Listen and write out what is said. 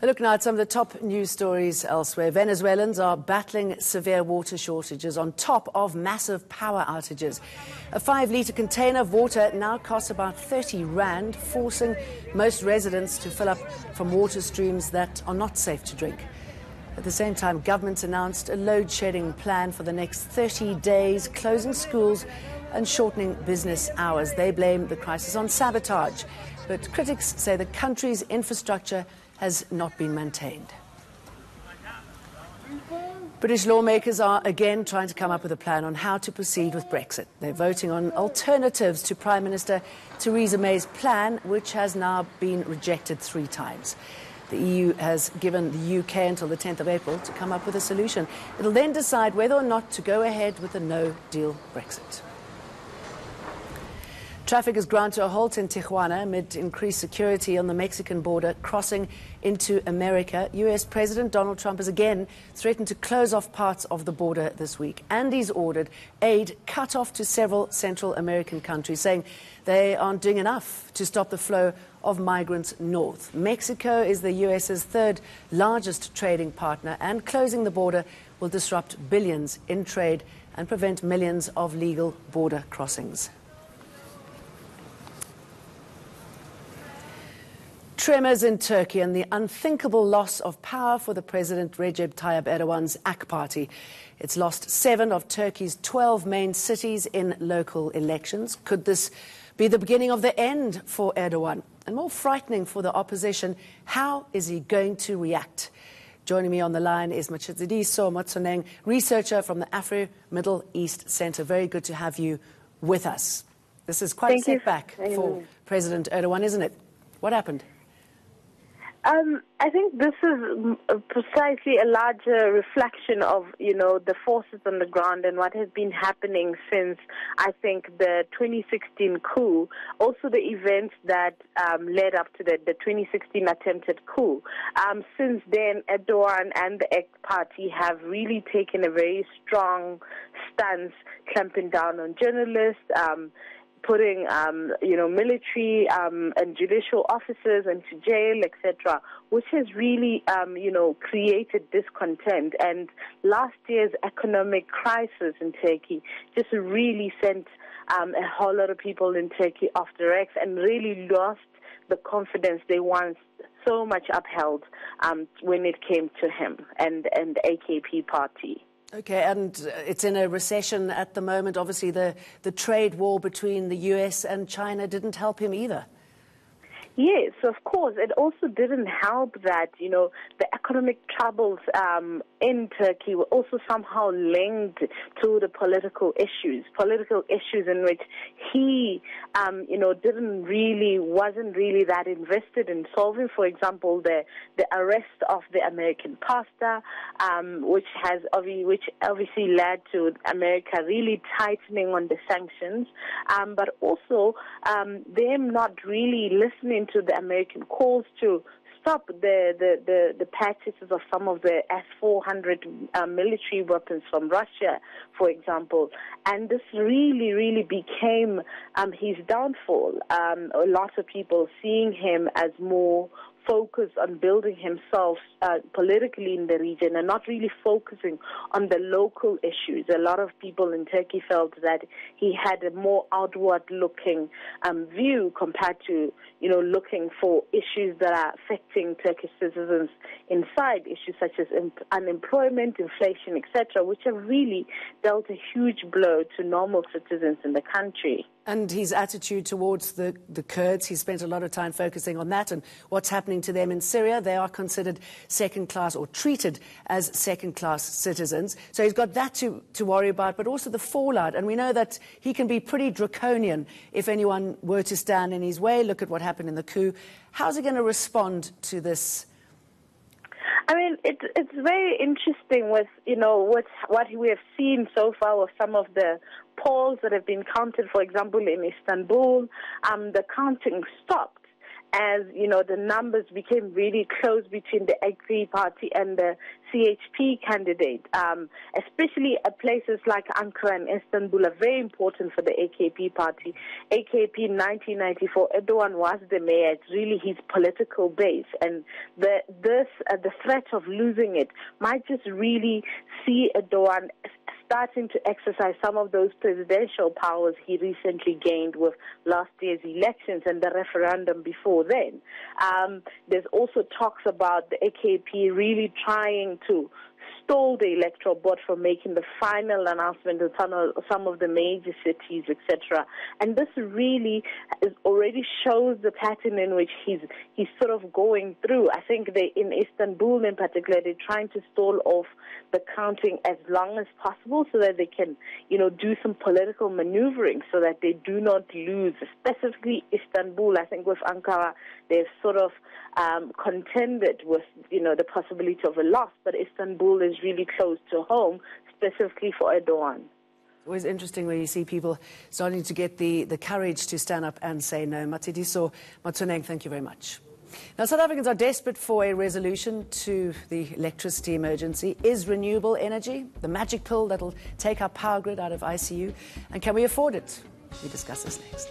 A look now at some of the top news stories elsewhere. Venezuelans are battling severe water shortages on top of massive power outages. A 5-litre container of water now costs about 30 rand, forcing most residents to fill up from water streams that are not safe to drink. At the same time, governments announced a load-shedding plan for the next 30 days, closing schools and shortening business hours. They blame the crisis on sabotage, but critics say the country's infrastructure has not been maintained. British lawmakers are again trying to come up with a plan on how to proceed with Brexit. They're voting on alternatives to Prime Minister Theresa May's plan, which has now been rejected 3 times. The EU has given the UK until the 10th of April to come up with a solution. It'll then decide whether or not to go ahead with a no-deal Brexit. Traffic has ground to a halt in Tijuana amid increased security on the Mexican border crossing into America. US President Donald Trump has again threatened to close off parts of the border this week, and he's ordered aid cut off to several Central American countries, saying they aren't doing enough to stop the flow of migrants north. Mexico is the US's 3rd largest trading partner, and closing the border will disrupt billions in trade and prevent millions of legal border crossings. Tremors in Turkey and the unthinkable loss of power for the President Recep Tayyip Erdogan's AK party. It's lost 7 of Turkey's 12 main cities in local elections. Could this be the beginning of the end for Erdogan? And more frightening for the opposition, how is he going to react? Joining me on the line is Matshidiso Motsoeneng, researcher from the Afro-Middle East Centre. Very good to have you with us. This is quite a setback for President Erdogan, isn't it? What happened? I think this is precisely a larger reflection of, the forces on the ground and what has been happening since, I think, the 2016 coup, also the events that led up to the 2016 attempted coup. Since then, Erdogan and the AK party have really taken a very strong stance, clamping down on journalists, putting, military and judicial officers into jail, etc., which has really, created discontent. And last year's economic crisis in Turkey just really sent a whole lot of people in Turkey off the racks and really lost the confidence they once so much upheld when it came to him and the AKP party. Okay, and it's in a recession at the moment. Obviously, the trade war between the US and China didn't help him either. Yes, of course. It also didn't help that, the economic troubles in Turkey were also somehow linked to the political issues in which he, wasn't really that invested in solving. For example, the arrest of the American pastor, which obviously led to America really tightening on the sanctions, but also them not really listening to the American calls to stop the purchases of some of the S-400 military weapons from Russia, for example. And this really became his downfall. A lot of people seeing him as more focused on building himself politically in the region and not really focusing on the local issues. A lot of people in Turkey felt that he had a more outward-looking view compared to, looking for issues that are affecting Turkish citizens inside, issues such as unemployment, inflation, etc., which have really dealt a huge blow to normal citizens in the country. And his attitude towards the Kurds, he spent a lot of time focusing on that and what's happening to them in Syria. They are considered second-class or treated as second-class citizens. So he's got that to worry about, but also the fallout. And we know that he can be pretty draconian if anyone were to stand in his way. Look at what happened in the coup. How's he going to respond to this? I mean, it's very interesting with, what we have seen so far with some of the polls that have been counted, for example, in Istanbul. The counting stopped. as, you know, the numbers became really close between the AK party and the CHP candidate, especially at places like Ankara and Istanbul are very important for the AKP party. AKP in 1994, Erdogan was the mayor. It's really his political base, and the threat of losing it might just really see Erdogan starting to exercise some of those presidential powers he recently gained with last year's elections and the referendum before then. There's also talks about the AKP really trying to stall the electoral board from making the final announcement in some of the major cities, etc. And this really already shows the pattern in which he's sort of going through. I think in Istanbul in particular, they're trying to stall off the counting as long as possible so that they can, you know, do some political maneuvering so that they do not lose. Specifically Istanbul, I think with Ankara, they've sort of contended with, you know, the possibility of a loss, but Istanbul is really close to home, specifically for Erdogan. It's always interesting when you see people starting to get the courage to stand up and say no. Matshidiso Motsoeneng, thank you very much. Now, South Africans are desperate for a resolution to the electricity emergency. Is renewable energy the magic pill that'll take our power grid out of ICU? And can we afford it? We discuss this next.